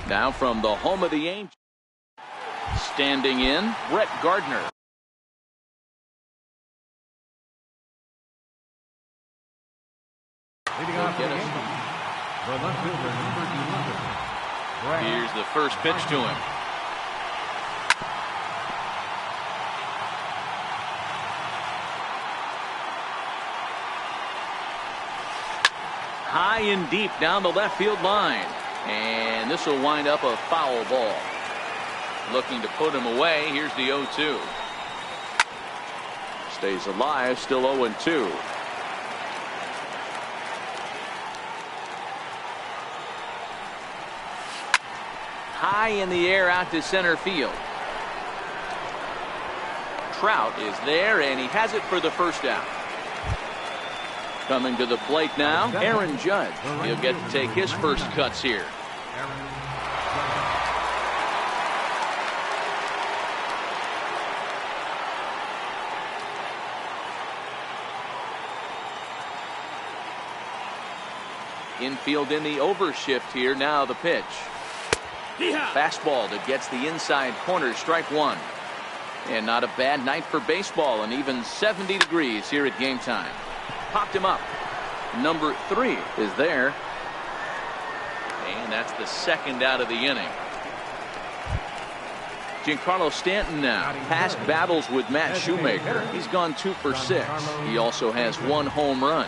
Now from the home of the Angels, standing in, Brett Gardner. Leading off the left fielder, number 11. Here's the first pitch to him. High and deep down the left field line. And this will wind up a foul ball. Looking to put him away. Here's the 0-2. Stays alive, still 0-2. High in the air out to center field. Trout is there, and he has it for the first out. Coming to the plate now, Aaron Judge. He'll get to take his first cuts here. Infield in the overshift here. Now the pitch. Fastball that gets the inside corner. Strike one. And not a bad night for baseball, and even 70 degrees here at game time. Popped him up. Number 3 is there. And that's the second out of the inning. Giancarlo Stanton now. Past battles with Matt Shoemaker. He's gone 2 for 6. He also has 1 home run.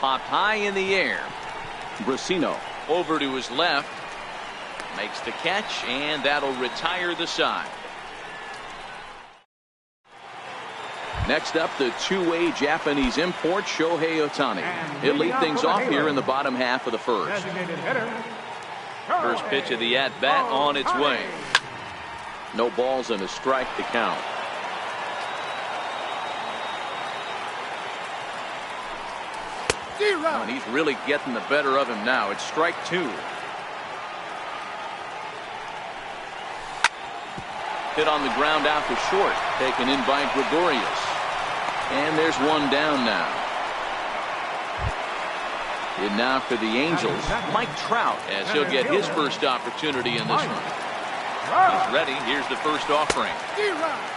Popped high in the air. Brasino over to his left. Makes the catch, and that'll retire the side. Next up, the two-way Japanese import, Shohei Ohtani. He'll lead things off here in the bottom half of the first. First pitch of the at-bat on its way. No balls and a strike to count. And he's really getting the better of him now. It's strike 2. Hit on the ground out to short. Taken in by Gregorius. And there's one down now. And now for the Angels, Mike Trout, as he'll get his first opportunity in this one. He's ready. Here's the first offering.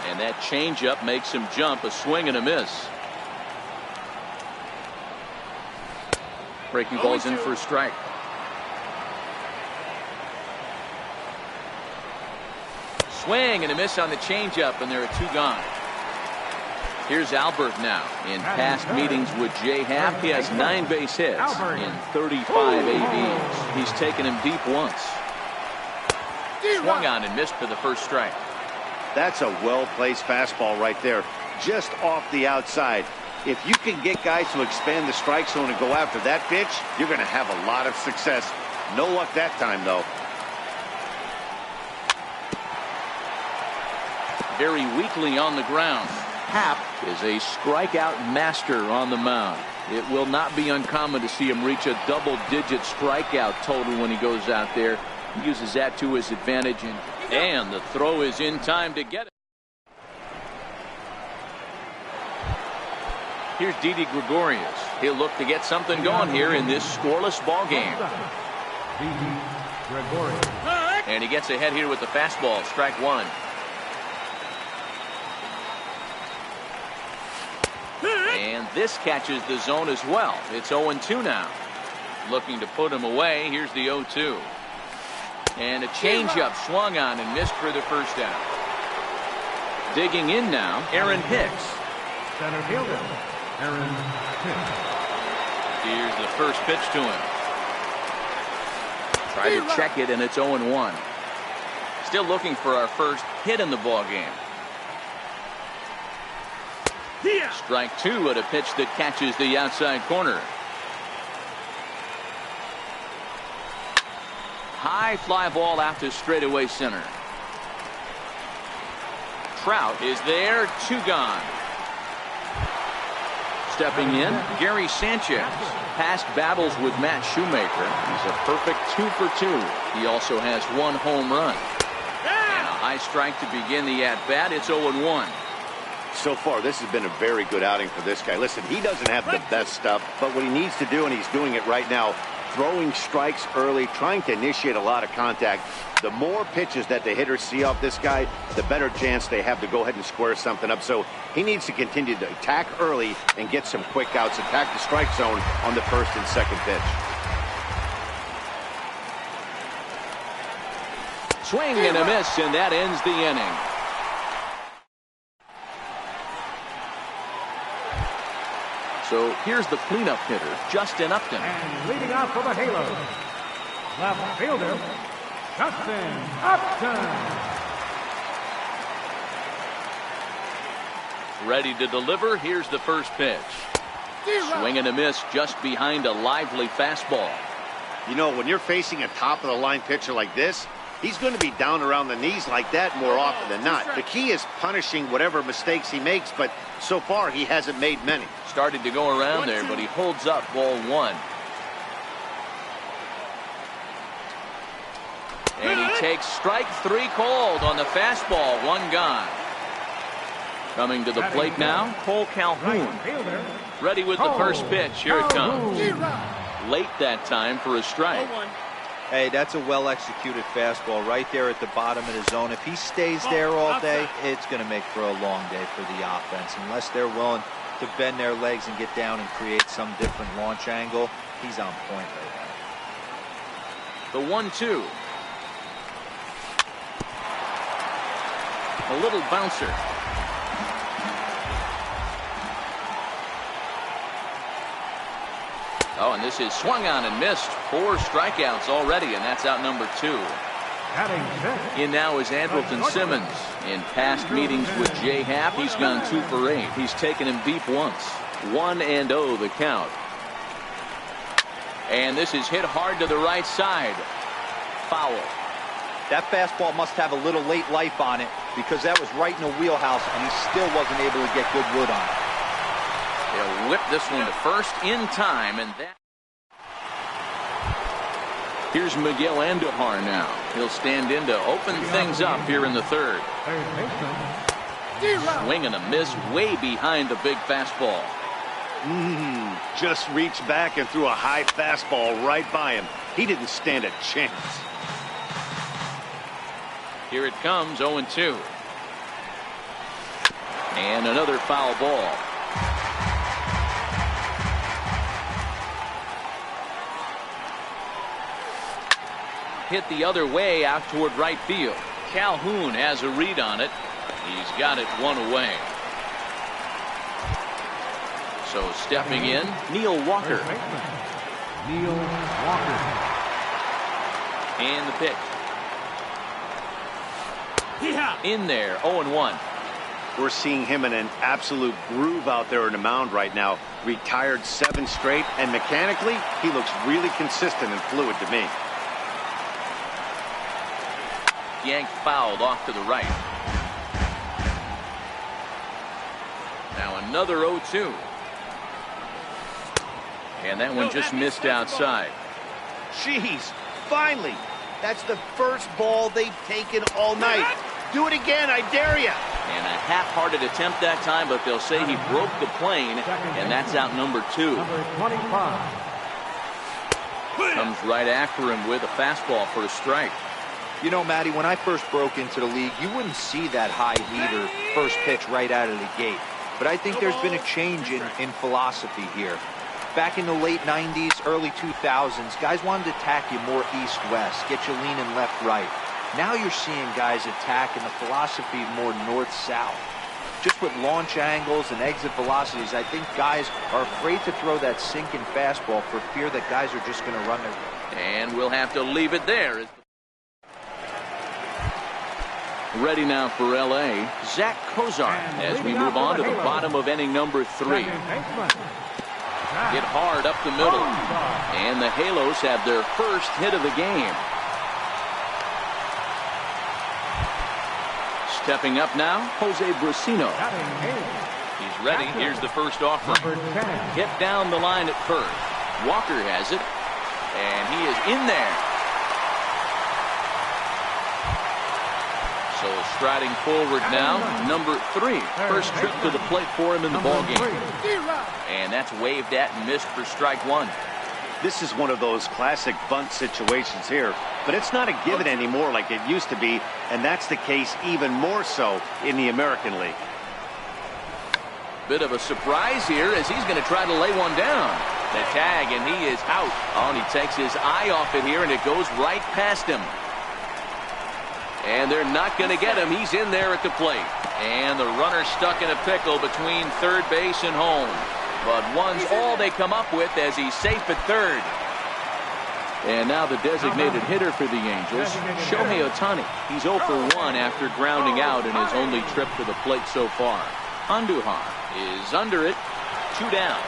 And that changeup makes him jump. A swing and a miss. Breaking ball's in for a strike. Swing and a miss on the changeup, and there are 2 gone. Here's Albert now. In past meetings with Jay Happ, he has 9 base hits in 35 ABs. He's taken him deep once. Swung on and missed for the first strike. That's a well-placed fastball right there, just off the outside. If you can get guys to expand the strike zone and go after that pitch, you're going to have a lot of success. No luck that time, though. Very weakly on the ground. Happ is a strikeout master on the mound. It will not be uncommon to see him reach a double-digit strikeout total when he goes out there. He uses that to his advantage, and the throw is in time to get it. Here's Didi Gregorius. He'll look to get something going here in this scoreless ball game. And he gets ahead here with the fastball. Strike 1. And this catches the zone as well. It's 0-2 now. Looking to put him away. Here's the 0-2. And a changeup swung on and missed for the first out. Digging in now, Aaron Hicks. Center fielder, Aaron Hicks. Here's the first pitch to him. Try to check it, and it's 0-1. Still looking for our first hit in the ball game. Strike 2 at a pitch that catches the outside corner. High fly ball out to straightaway center. Trout is there. 2 gone. Stepping in, Gary Sanchez. Past battles with Matt Shoemaker. He's a perfect 2 for 2. He also has 1 home run. And a high strike to begin the at-bat. It's 0-1. So far, this has been a very good outing for this guy. Listen, he doesn't have the best stuff, but what he needs to do, and he's doing it right now, throwing strikes early, trying to initiate a lot of contact. The more pitches that the hitters see off this guy, the better chance they have to go ahead and square something up. So he needs to continue to attack early and get some quick outs, attack the strike zone on the first and second pitch. Swing and a miss, and that ends the inning. So here's the cleanup hitter, Justin Upton. And leading off for the Halos, left fielder, Justin Upton. Ready to deliver. Here's the first pitch. Swing and a miss just behind a lively fastball. You know, when you're facing a top-of-the-line pitcher like this, he's going to be down around the knees like that more often than not. The key is punishing whatever mistakes he makes, but so far he hasn't made many. Started to go around there, but he holds up ball one. And he takes strike three called on the fastball. One gone. Coming to the plate now, Cole Calhoun. Ready with the first pitch. Here it comes. Late that time for a strike. Hey, that's a well-executed fastball right there at the bottom of the zone. If he stays there all day, it's going to make for a long day for the offense. Unless they're willing to bend their legs and get down and create some different launch angle, he's on point right now. The 1-2. A little bouncer. Oh, and this is swung on and missed. 4 strikeouts already, and that's out number 2. In now is Andrelton Simmons. In past meetings with Jay Happ, he's gone 2 for 8. He's taken him deep once. 1-0 the count. And this is hit hard to the right side. Foul. That fastball must have a little late life on it because that was right in the wheelhouse, and he still wasn't able to get good wood on it. They'll whip this one to first in time, and that. Here's Miguel Andujar now. He'll stand in to open things up here in the third. Swing and a miss way behind the big fastball. Just reached back and threw a high fastball right by him. He didn't stand a chance. Here it comes, 0-2. And another foul ball. Hit the other way out toward right field. Calhoun has a read on it. He's got it one away. So stepping in, Neil Walker. Neil Walker. And the pitch. In there, 0-1. We're seeing him in an absolute groove out there in the mound right now. Retired 7 straight, and mechanically, he looks really consistent and fluid to me. Yanked fouled off to the right. Now another 0-2. And that one just missed outside. Jeez, finally. That's the first ball they've taken all night. Do it again, I dare you. And a half-hearted attempt that time, but they'll say he broke the plane, and that's out number 2. Number 25. Comes right after him with a fastball for a strike. You know, Matty, when I first broke into the league, you wouldn't see that high heater first pitch right out of the gate. But I think there's been a change in philosophy here. Back in the late 90s, early 2000s, guys wanted to attack you more east-west, get you leaning left-right. Now you're seeing guys attack in the philosophy more north-south. Just with launch angles and exit velocities, I think guys are afraid to throw that sinking fastball for fear that guys are just going to run their way. And we'll have to leave it there. Ready now for L.A., Zach Kozar, as we move on to the bottom of inning number 3. Hit hard up the middle. And the Halos have their first hit of the game. Stepping up now, Jose Brusino. He's ready. Here's the first offering. Hit down the line at first. Walker has it. And he is in there. So Striding forward now, number 3. First trip to the plate for him in the ballgame. And that's waved at and missed for strike 1. This is one of those classic bunt situations here, but it's not a given anymore like it used to be, and that's the case even more so in the American League. Bit of a surprise here as he's going to try to lay one down. The tag, and he is out. Oh, and he takes his eye off it here, and it goes right past him. And they're not going to get him. He's in there at the plate. And the runner stuck in a pickle between third base and home. But one's all they come up with as he's safe at third. And now the designated hitter for the Angels, Shohei Ohtani. He's 0 for 1 after grounding out in his only trip to the plate so far. Andujar is under it. 2 down.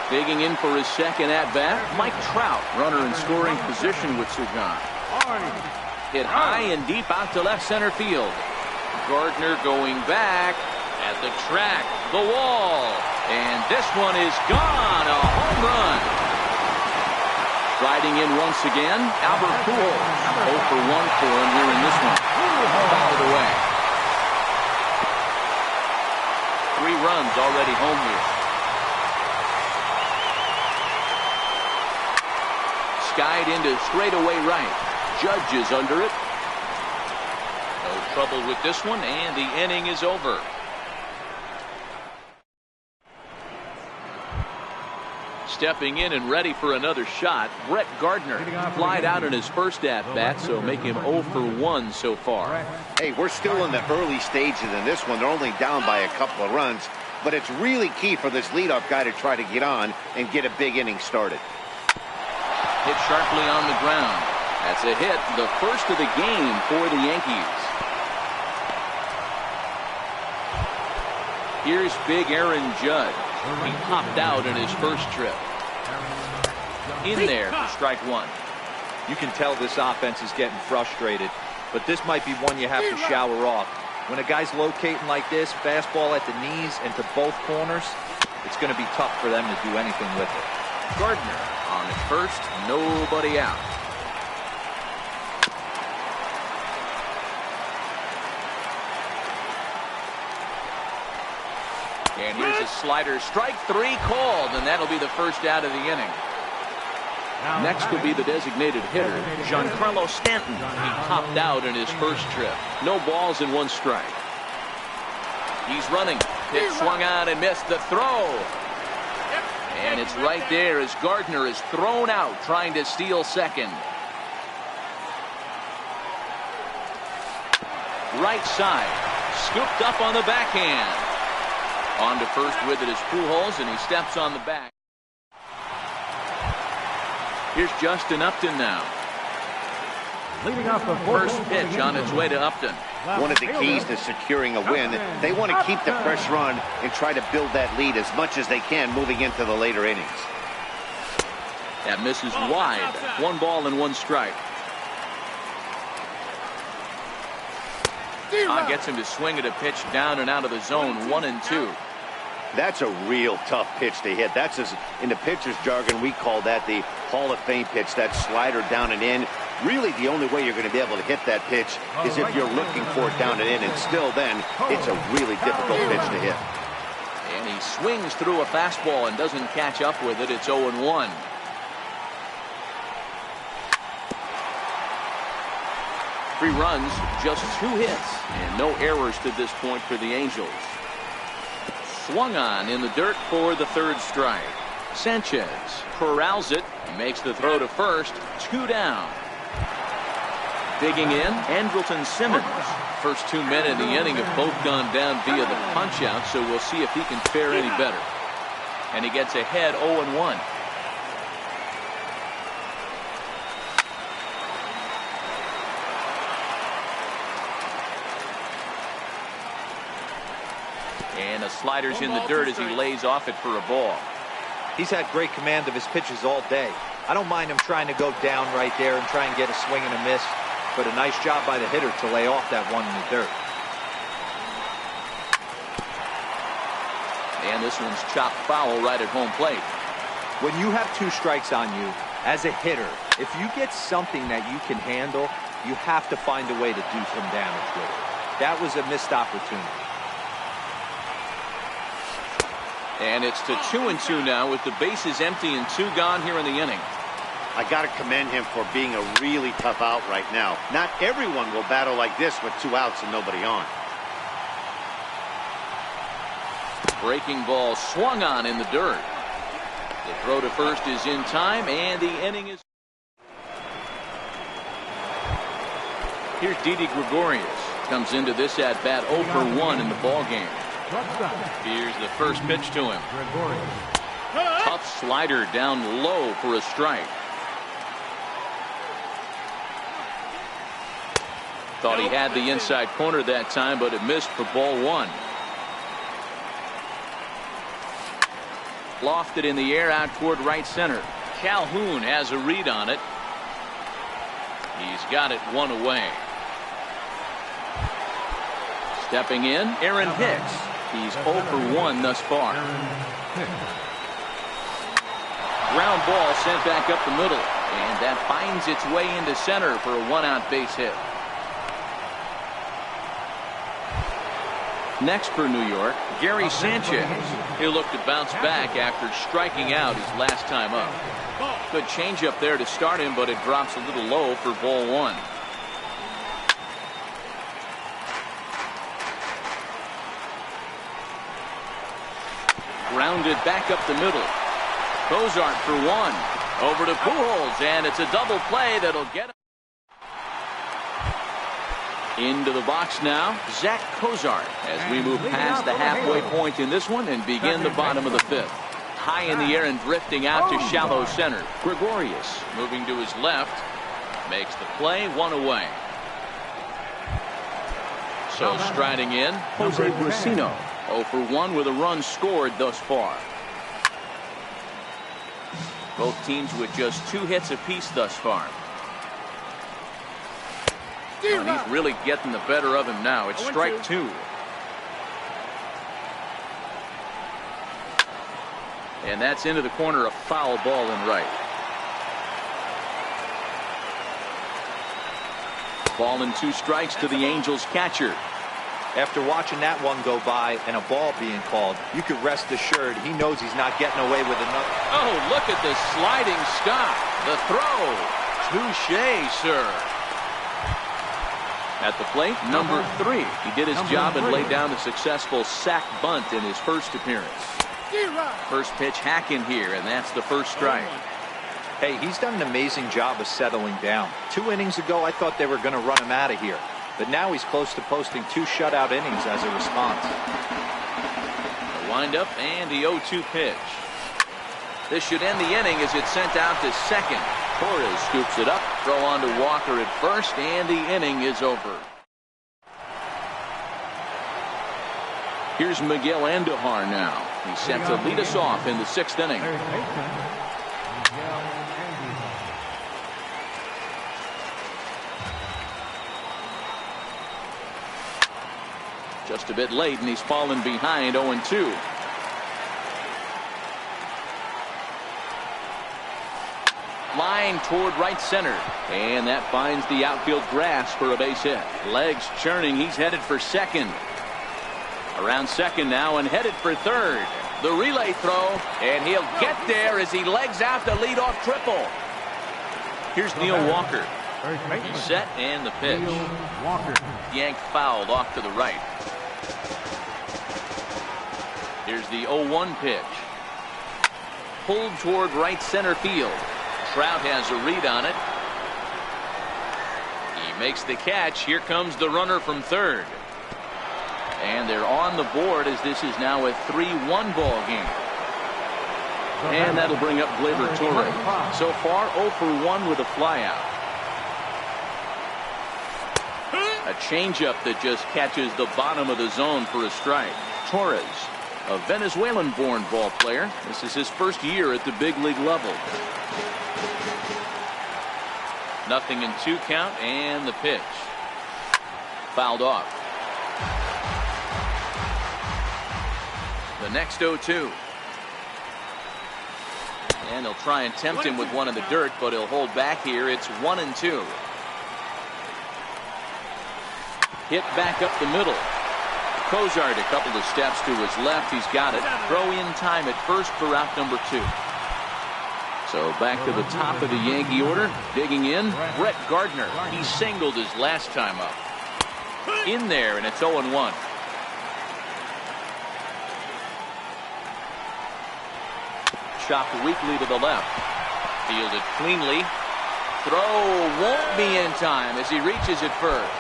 Digging in for his second at-bat, Mike Trout, runner in scoring position with Sagan. Hit high and deep out to left center field. Gardner going back at the track, the wall, and this one is gone, a home run. Riding in once again, Albert Pujols, 0 for 1 for him here in this one. Fouled away. 3 runs already home here. Skied into straightaway right. Judge is under it. No trouble with this one, and the inning is over. Stepping in and ready for another shot, Brett Gardner. Flied out in his first at-bat, so make him 0 for 1 so far. Hey, we're still in the early stages in this one. They're only down by a couple of runs, but it's really key for this leadoff guy to try to get on and get a big inning started. Hit sharply on the ground. That's a hit, the first of the game for the Yankees. Here's big Aaron Judge. He popped out in his first trip. In there for strike 1. You can tell this offense is getting frustrated, but this might be one you have to shower off. When a guy's locating like this, fastball at the knees and to both corners, it's going to be tough for them to do anything with it. Gardner on at first, nobody out. And here's a slider, strike 3 called, and that'll be the first out of the inning. Next will be the designated hitter, Giancarlo Stanton. He popped out in his first trip. No balls and 1 strike. He's running. Pitch swung on and missed the throw. And it's right there as Gardner is thrown out trying to steal second. Right side. Scooped up on the backhand. On to first with it is Pujols, and he steps on the back. Here's Justin Upton now. Leading off the First pitch on its way to Upton. One of the keys to securing a win, they want to keep the pressure on and try to build that lead as much as they can moving into the later innings. That misses wide. 1 ball and 1 strike. Gets him to swing at a pitch down and out of the zone, 1 and 2. That's a real tough pitch to hit. That's, in the pitcher's jargon, we call that the Hall of Fame pitch. That slider down and in. Really, the only way you're going to be able to hit that pitch is if you're looking for it down and in, and still then, it's a really difficult pitch to hit. And he swings through a fastball and doesn't catch up with it. It's 0-1. Three runs, just 2 hits, and no errors to this point for the Angels. Swung on in the dirt for the 3rd strike. Sanchez corrals it, makes the throw to first, 2 down. Digging in, Andrelton Simmons. First 2 men in the inning have both gone down via the punch-out, so we'll see if he can fare any better. And he gets ahead 0-1. And the slider's in the dirt as he lays off it for a ball. He's had great command of his pitches all day. I don't mind him trying to go down right there and try and get a swing and a miss, but a nice job by the hitter to lay off that one in the dirt. And this one's chopped foul right at home plate. When you have 2 strikes on you, as a hitter, if you get something that you can handle, You have to find a way to do some damage with it. That was a missed opportunity. And it's to 2-2 now with the bases empty and 2 gone here in the inning. I got to commend him for being a really tough out right now. Not everyone will battle like this with 2 outs and nobody on. Breaking ball swung on in the dirt. The throw to first is in time, and the inning is... Here's Didi Gregorius. Comes into this at-bat 0 for 1 in the ballgame. Here's the first pitch to him. Tough slider down low for a strike. Thought he had the inside corner that time, but it missed for ball 1. Lofted in the air out toward right center. Calhoun has a read on it. He's got it 1 away. Stepping in, Aaron Hicks. He's 0 for 1 thus far. Ground ball sent back up the middle, and that finds its way into center for a 1-out base hit. Next for New York, Gary Sanchez. He'll look to bounce back after striking out his last time up. Good changeup there to start him, but it drops a little low for ball 1. Grounded back up the middle. Cozart for 1. Over to Pujols, and it's a double play that'll get him. Into the box now, Zach Cozart, as we move past the halfway point in this one and begin the bottom of the 5th. High in the air and drifting out to shallow center. Gregorius moving to his left. Makes the play, 1 away. So striding in, Jose Brusino. 0 for 1 with a run scored thus far. Both teams with just 2 hits apiece thus far. And he's really getting the better of him now. It's strike 2. And that's into the corner, a foul ball in right. Ball and 2 strikes to the Angels catcher. After watching that one go by and a ball being called, you could rest assured he knows he's not getting away with another. Oh, look at the sliding stop. The throw. Touché, sir. At the plate, number 3. He did his job and laid down a successful sac bunt in his first appearance. First pitch hack in here, and that's the first strike. Hey, he's done an amazing job of settling down. 2 innings ago, I thought they were going to run him out of here. But now he's close to posting 2 shutout innings as a response. The windup and the 0-2 pitch. This should end the inning as it's sent out to second. Torres scoops it up, throw on to Walker at first, and the inning is over. Here's Miguel Andujar now. He's set to lead us off in the 6th inning. Just a bit late, and he's fallen behind 0-2. Line toward right center, and that finds the outfield grass for a base hit. Legs churning, he's headed for second. Around second now and headed for third. The relay throw, and he'll get there as he legs out the leadoff triple. Here's Neil Walker. He's set, and the pitch. Yanked fouled off to the right. Here's the 0-1 pitch. Pulled toward right center field. Trout has a read on it. He makes the catch. Here comes the runner from third. And they're on the board as this is now a 3-1 ball game. And that'll bring up Gleyber Torres. So far 0 for 1 with a flyout. A changeup that just catches the bottom of the zone for a strike. Torres, a Venezuelan-born ball player. This is his first year at the big league level. 0-2 count, and the pitch. Fouled off. The next 0-2. And they'll try and tempt him with one in the dirt, but he'll hold back here. It's 1-2. Hit back up the middle. Cozart a couple of steps to his left. He's got it. Throw in time at first for out number 2. So back to the top of the Yankee order. Digging in, Brett Gardner. He singled his last time up. In there, and it's 0-1. Chopped weakly to the left. Fielded cleanly. Throw won't be in time as he reaches it first.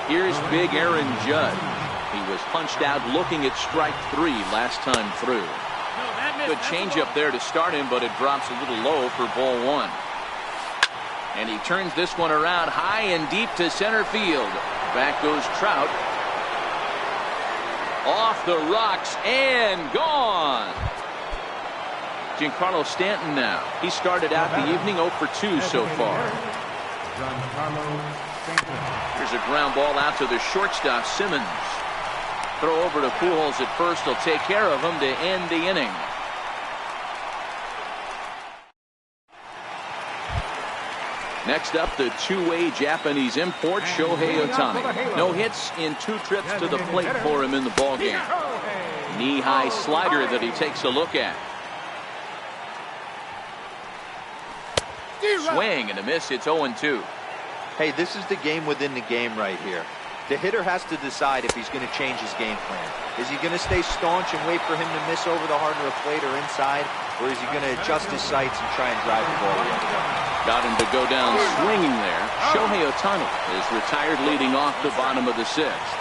Here's big Aaron Judge. He was punched out looking at strike 3 last time through. Good changeup there to start him, but it drops a little low for ball 1. And he turns this one around high and deep to center field. Back goes Trout. Off the rocks and gone. Giancarlo Stanton now. He started out the evening 0 for 2 so far. Here's a ground ball out to the shortstop, Simmons. Throw over to Pujols at first. He'll take care of him to end the inning. Next up, the two-way Japanese import, Shohei Ohtani. No hits in 2 trips to the plate for him in the ballgame. Knee-high slider that he takes a look at. Swing and a miss. It's 0-2. Hey, this is the game within the game right here. The hitter has to decide if he's going to change his game plan. Is he going to stay staunch and wait for him to miss over the heart of the plate or inside? Or is he going to adjust his sights and try and drive the ball the other way? Got him to go down swinging there. Shohei Ohtani is retired leading off the bottom of the 6th.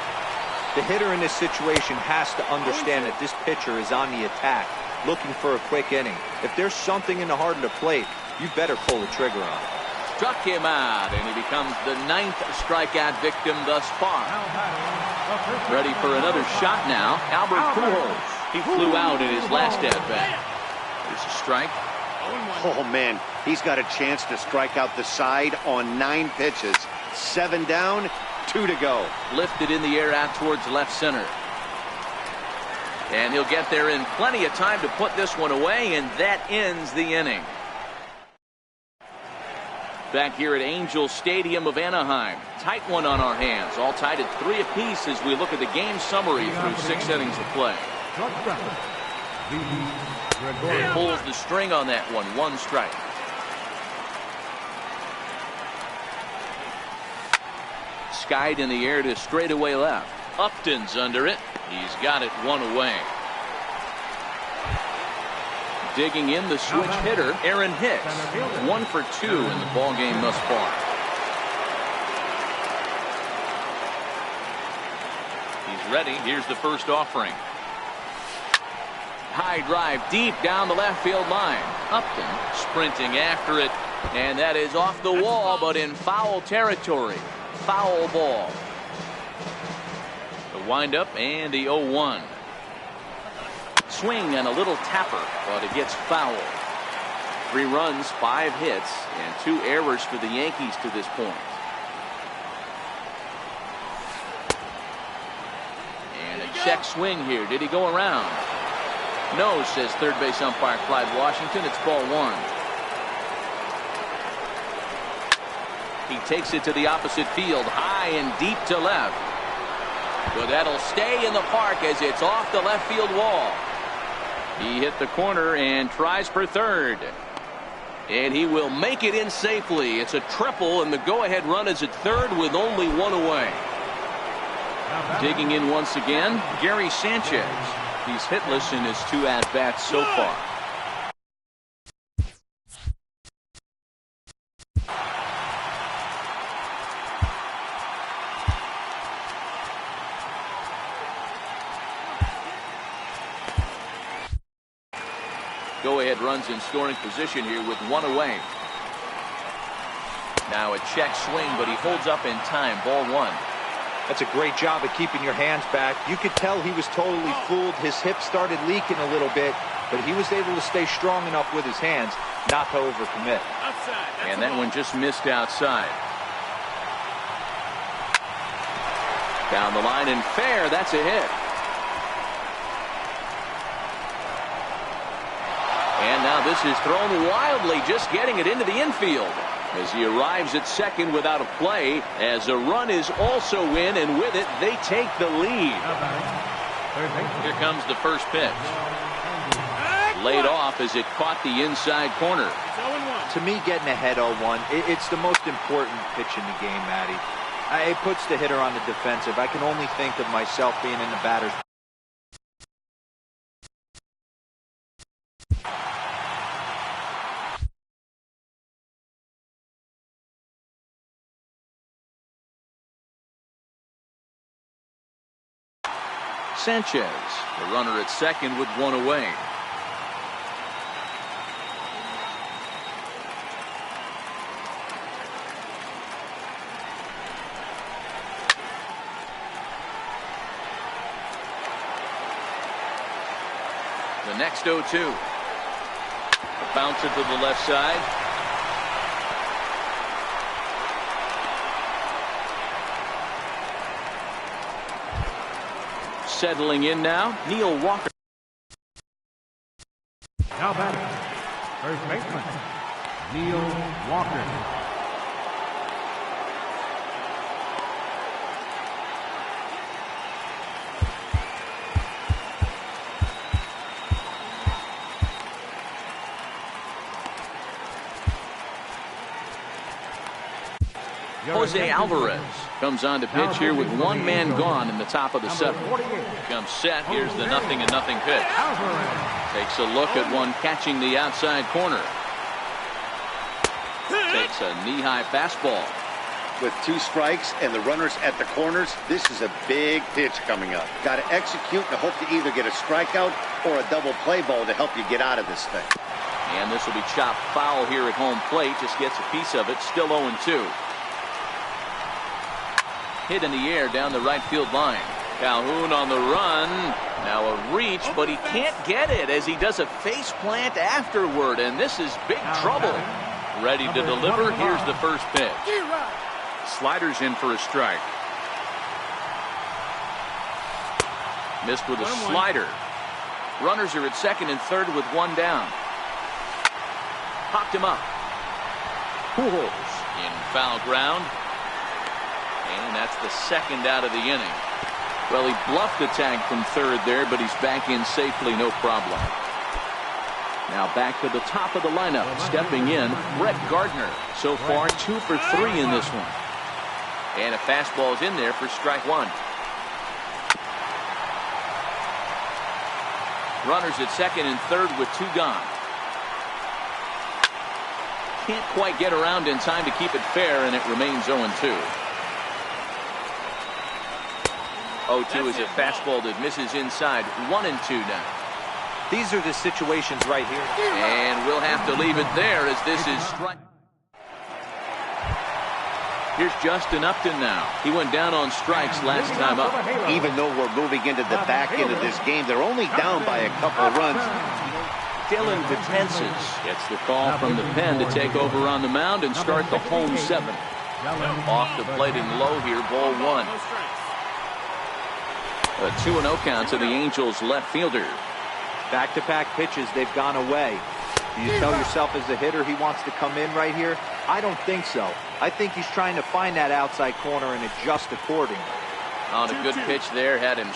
The hitter in this situation has to understand that this pitcher is on the attack, looking for a quick inning. If there's something in the heart of the plate, you better pull the trigger on it. Struck him out, and he becomes the 9th strikeout victim thus far. Ready for another shot now. Albert Pujols. He flew out in his last at-bat. There's a strike. Oh, man. He's got a chance to strike out the side on 9 pitches. 7 down, 2 to go. Lifted in the air out towards left center. And he'll get there in plenty of time to put this one away, and that ends the inning. Back here at Angel Stadium of Anaheim. Tight one on our hands. All tied at 3 apiece as we look at the game summary through 6 innings of play. Pulls the string on that one. 1 strike. Skied in the air to straightaway left. Upton's under it. He's got it 1 away. Digging in the switch hitter, Aaron Hicks. 1 for 2 in the ballgame thus far. He's ready. Here's the first offering. High drive deep down the left field line. Upton sprinting after it, and that is off the wall, but in foul territory. Foul ball. The windup and the 0-1. Swing and a little tapper, but it gets foul. 3 runs, 5 hits, and 2 errors for the Yankees to this point. And a check swing here. Did he go around? No, says third base umpire Clyde Washington. It's ball 1. He takes it to the opposite field, high and deep to left. But that'll stay in the park as it's off the left field wall. He hit the corner and tries for third. And he will make it in safely. It's a triple, and the go-ahead run is at third with only 1 away. Digging in once again, Gary Sanchez. He's hitless in his 2 at-bats so far. Go-ahead runs in scoring position here with 1 away. Now a check swing, but he holds up in time. Ball 1. That's a great job of keeping your hands back. You could tell he was totally fooled. His hip started leaking a little bit, but he was able to stay strong enough with his hands not to overcommit. And that one just missed outside. Down the line and fair. That's a hit. And now this is thrown wildly, just getting it into the infield. as he arrives at second without a play, as a run is also in, and with it they take the lead. Here comes the first pitch. Laid off as it caught the inside corner. To me, getting ahead 0-1, it's the most important pitch in the game, Matty. It puts the hitter on the defensive. I can only think of myself being in the batter's. Sanchez, the runner at second with one away. The next 0-2. A bouncer to the left side. Settling in now, Neil Walker. Now batting, first baseman, Neil Walker. Jose Alvarez comes on to pitch here with one man gone in the top of the seventh. Comes set. Here's the 0-0 pitch. Takes a look at one catching the outside corner. Takes a knee-high fastball. With 2 strikes and the runners at the corners, this is a big pitch coming up. Got to execute and hope to either get a strikeout or a double play ball to help you get out of this thing. And this will be chopped foul here at home plate. Just gets a piece of it. Still 0-2. Hit in the air down the right field line. Calhoun on the run. Now a reach, but he can't get it as he does a face plant afterward, and this is big trouble. Ready to deliver. Here's the first pitch. Sliders in for a strike. Missed with a slider. Runners are at second and third with one down. Popped him up. Pujols in foul ground. And that's the second out of the inning. Well, he bluffed the tag from third there, but he's back in safely, no problem. Now back to the top of the lineup. Stepping in, Brett Gardner. So far, 2 for 3 in this one. And a fastball's in there for strike 1. Runners at second and third with 2 gone. Can't quite get around in time to keep it fair, and it remains 0-2. 0-2 is a fastball that misses inside. 1-2 now. These are the situations right here. And we'll have to leave it there as this is strike. Here's Justin Upton now. He went down on strikes last time up. Even though we're moving into the back end of this game, they're only down by a couple of runs. Dylan Betances gets the call from the pen to take over on the mound and start the home 7th. Off the plate and low here, ball 1. A 2-0 count to the Angels left fielder. Back-to-back pitches, they've gone away. Do you tell yourself as a hitter he wants to come in right here? I don't think so. I think he's trying to find that outside corner and adjust accordingly. On a good pitch there, had him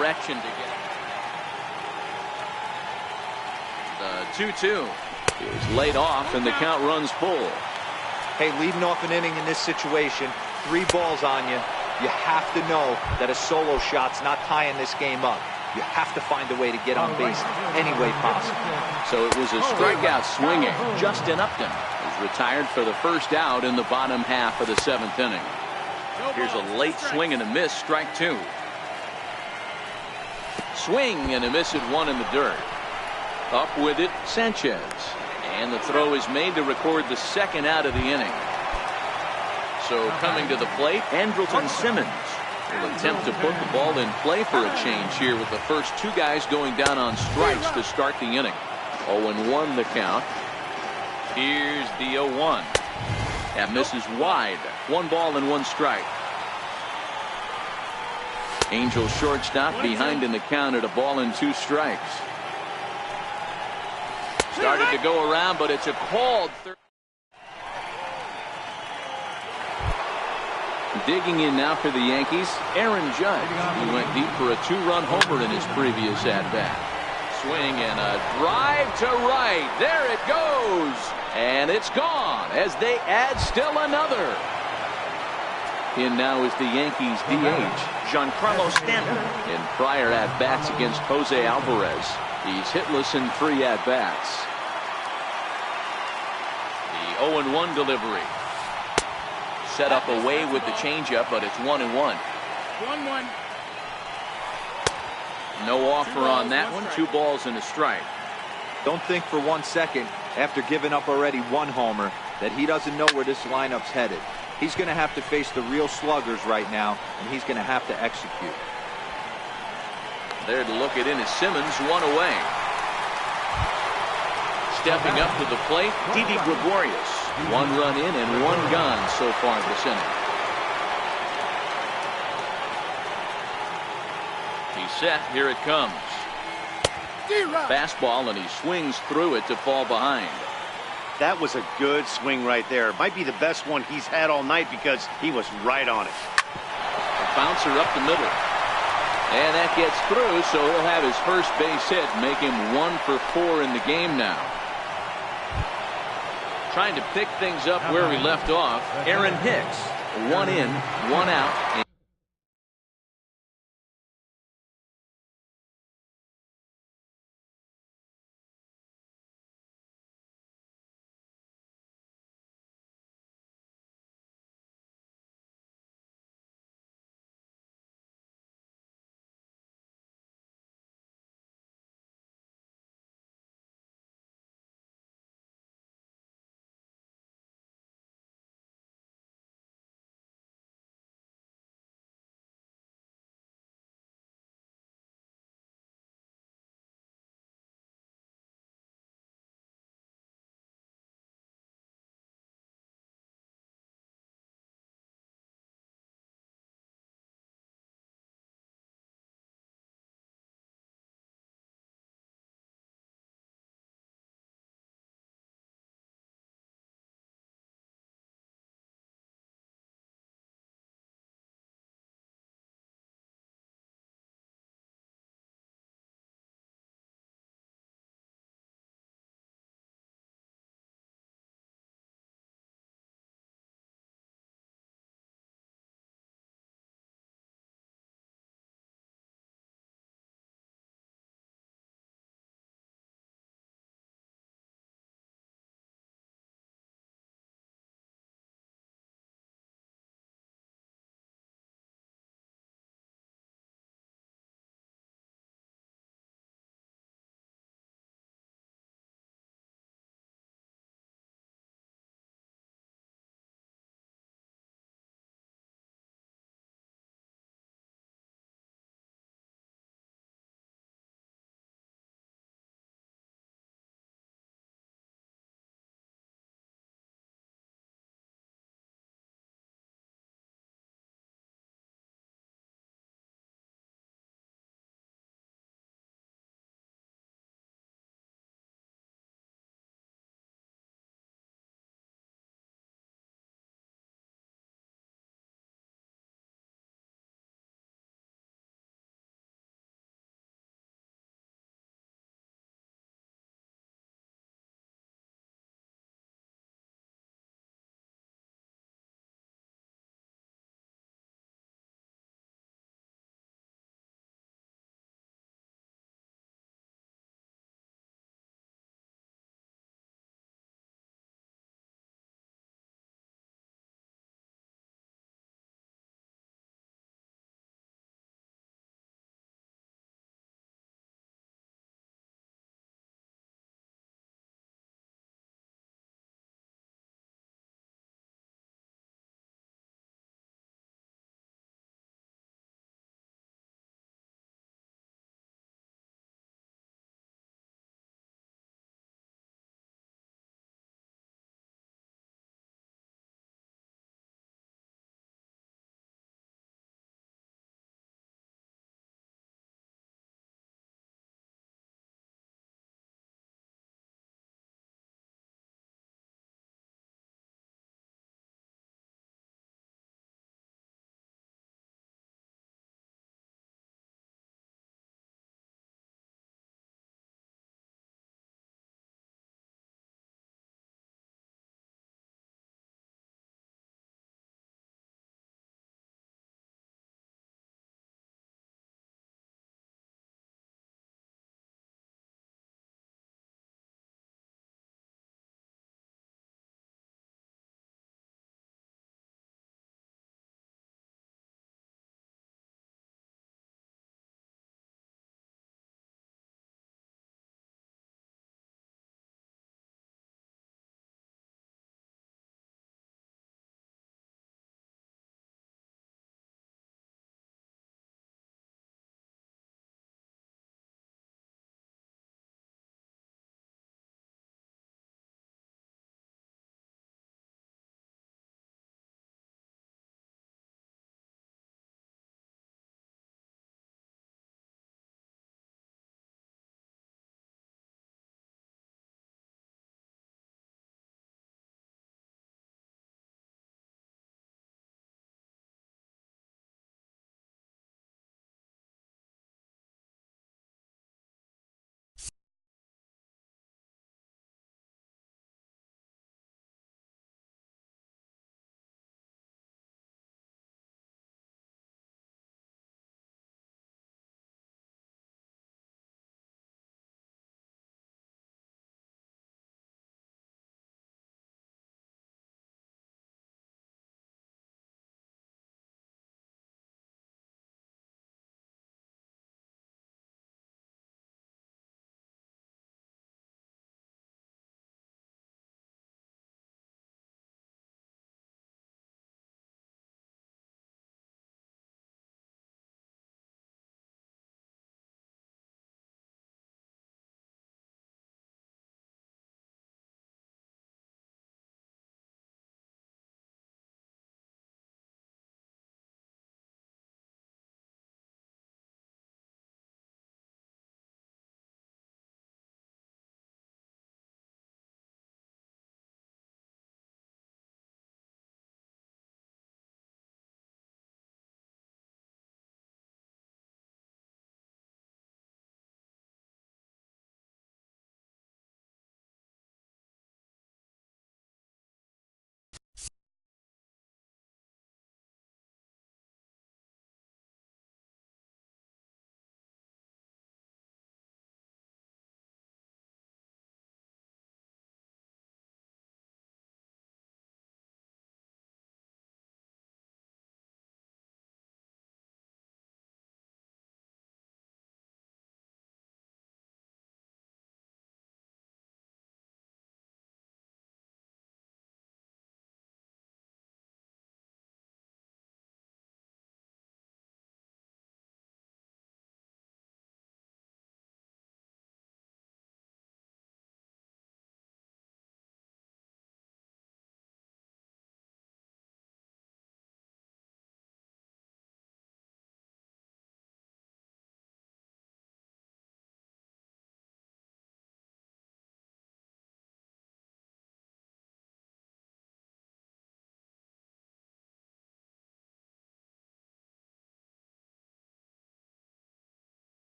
direction to get the 2-2 is laid off, and the count runs full. Hey, leading off an inning in this situation, 3 balls on you. You have to know that a solo shot's not tying this game up. You have to find a way to get on base any way possible. So it was a strikeout swinging. Justin Upton is retired for the first out in the bottom half of the 7th inning. Here's a late swing and a miss, strike 2. Swing and a miss at 1 in the dirt. Up with it, Sanchez. And the throw is made to record the 2nd out of the inning. So coming to the plate, Andrelton Simmons will attempt to put the ball in play for a change here with the first 2 guys going down on strikes to start the inning. 0-1 the count. Here's the 0-1. That misses wide. 1 ball and 1 strike. Angel shortstop behind in the count at a ball and 2 strikes. Started to go around, but it's a called third. Digging in now for the Yankees, Aaron Judge. He went deep for a 2-run homer in his previous at-bat. Swing and a drive to right. There it goes. And it's gone as they add still another. In now is the Yankees DH, Giancarlo Stanton. In prior at-bats against Jose Alvarez, he's hitless in 3 at-bats. The 0-1 delivery. Set up away with the changeup, but it's 1-1. 1-1. No offer on that one. 2 balls and a strike. Don't think for 1 second, after giving up already 1 homer, that he doesn't know where this lineup's headed. He's going to have to face the real sluggers right now, and he's going to have to execute. There to look it in is Simmons, 1 away. Stepping up to the plate, Didi Gregorius. 1 run in and 1 gone so far this inning. He's set. Here it comes. Fastball, and he swings through it to fall behind. That was a good swing right there. Might be the best one he's had all night because he was right on it. A bouncer up the middle. And that gets through, so he'll have his first base hit, make him 1 for 4 in the game now. Trying to pick things up where we left off, Aaron Hicks. 1 in, 1 out.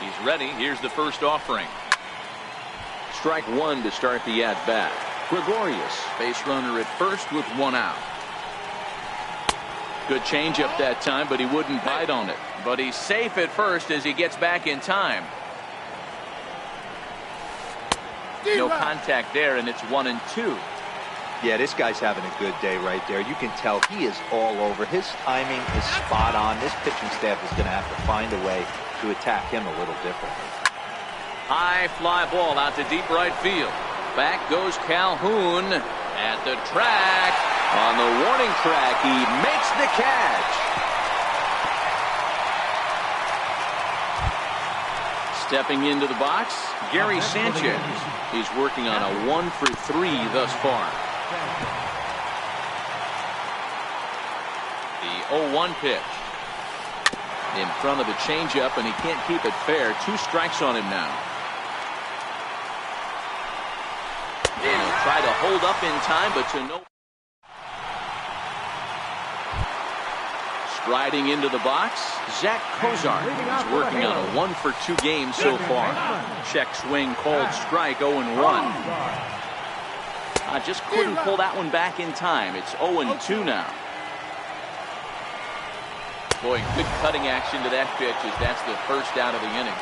He's ready. Here's the first offering. Strike one to start the at-bat. Gregorius, base runner at first with one out. Good changeup that time, but he wouldn't bite on it. But he's safe at first as he gets back in time. No contact there, and it's 1-2. Yeah, this guy's having a good day right there. You can tell he is all over. His timing is spot on. This pitching staff is going to have to find a way to attack him a little differently. High fly ball out to deep right field. Back goes Calhoun at the track. On the warning track, he makes the catch. Stepping into the box, Gary Sanchez. He's working on a 1 for 3 thus far. The 0-1 pitch. In front of the changeup, and he can't keep it fair. 2 strikes on him now. And he'll try to hold up in time, but to no. Striding into the box, Zach Kozar. He's working on a 1 for 2 game so far. Check swing called strike, 0-1. I just couldn't pull that one back in time. It's 0-2 now. Boy, good cutting action to that pitch as that's the first out of the inning.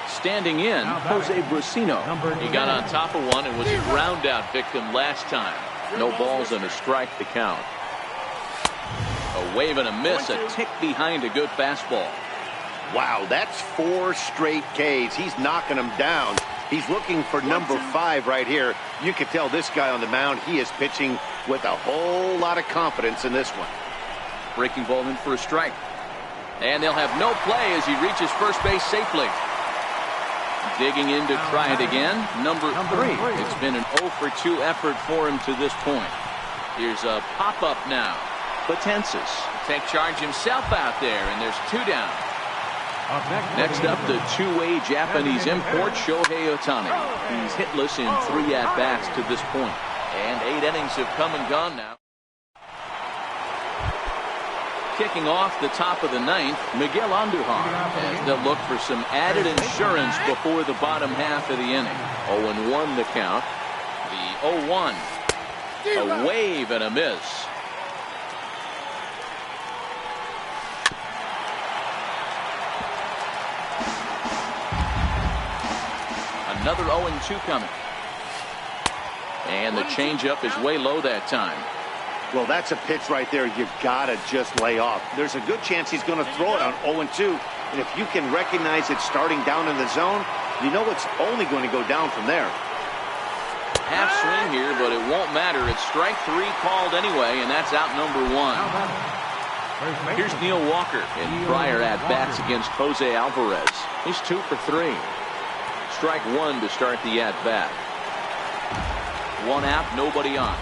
Standing in, Jose Brusino. He got on top of one and was a ground out victim last time. No balls and a strike to count. A wave and a miss, a tick behind a good fastball. Wow, that's 4 straight Ks. He's knocking them down. He's looking for number 5 right here. You can tell this guy on the mound, he is pitching with a whole lot of confidence in this one. Breaking ball in for a strike. And they'll have no play as he reaches first base safely. Digging in to try it again. Number 3. It's been an 0 for 2 effort for him to this point. Here's a pop-up now. Potensis take charge himself out there, and there's 2 down. Next up, the 2-way Japanese import, Shohei Ohtani. He's hitless in 3 at-bats to this point. And 8 innings have come and gone now. Kicking off the top of the 9th, Miguel Andujar, as they'll look for some added insurance before the bottom half of the inning. 0-1 the count. The 0-1. A wave and a miss. Another 0-2 coming. And the changeup is way low that time. Well, that's a pitch right there you've got to just lay off. There's a good chance he's going to throw it on 0-2. And if you can recognize it starting down in the zone, you know it's only going to go down from there. Half swing here, but it won't matter. It's strike 3 called anyway, and that's out number 1. Here's Neil Walker in prior at-bats against Jose Alvarez. He's 2 for 3. Strike 1 to start the at-bat. 1 out, nobody on.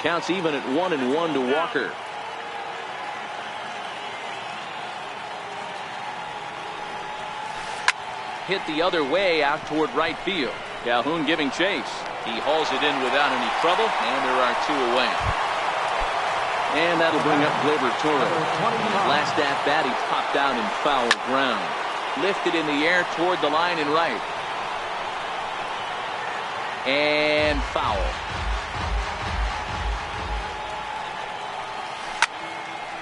Counts even at 1-1 to Walker. Hit the other way out toward right field. Calhoun giving chase. He hauls it in without any trouble, and there are 2 away. And that'll bring up Gleyber Torres. Last at bat, he popped out in foul ground. Lifted in the air toward the line and right. And foul.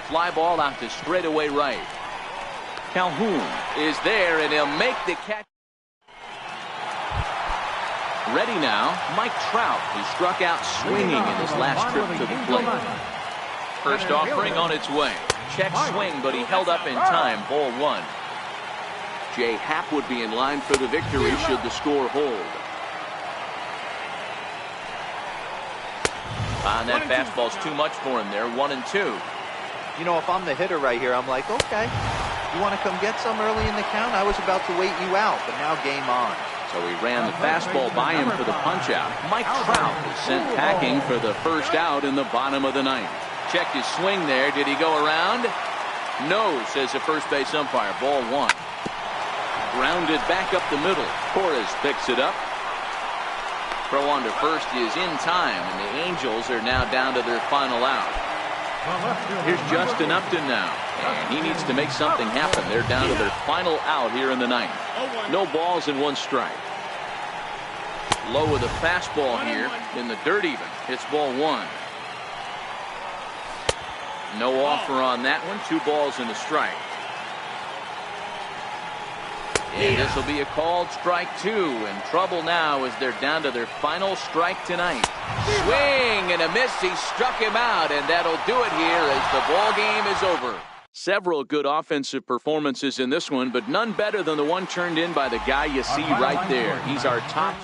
Fly ball out to straightaway right. Calhoun is there, and he'll make the catch. Ready now, Mike Trout, who struck out swinging in his last trip to the plate. First offering on its way. Check swing, but he held up in time. Ball 1. Jay Happ would be in line for the victory should the score hold. And that fastball's too much for him there. 1-2. You know, if I'm the hitter right here, I'm like, okay, you want to come get some early in the count? I was about to wait you out, but now game on. So he ran the fastball by him for the punch-out. Mike Trout is sent packing for the first out in the bottom of the 9th. Checked his swing there. Did he go around? No, says the first base umpire. Ball 1. Grounded back up the middle. Torres picks it up. Throw on to first is in time, and the Angels are now down to their final out. Here's Justin Upton now. And he needs to make something happen. They're down to their final out here in the ninth. No balls and 1 strike. Low with a fastball here in the dirt even. Hits ball 1. No offer on that one. 2 balls and a strike. And this will be a called strike 2. In trouble now as they're down to their final strike tonight. Swing and a miss. He struck him out, and that'll do it here as the ball game is over. Several good offensive performances in this one, but none better than the one turned in by the guy you see right there. He's our top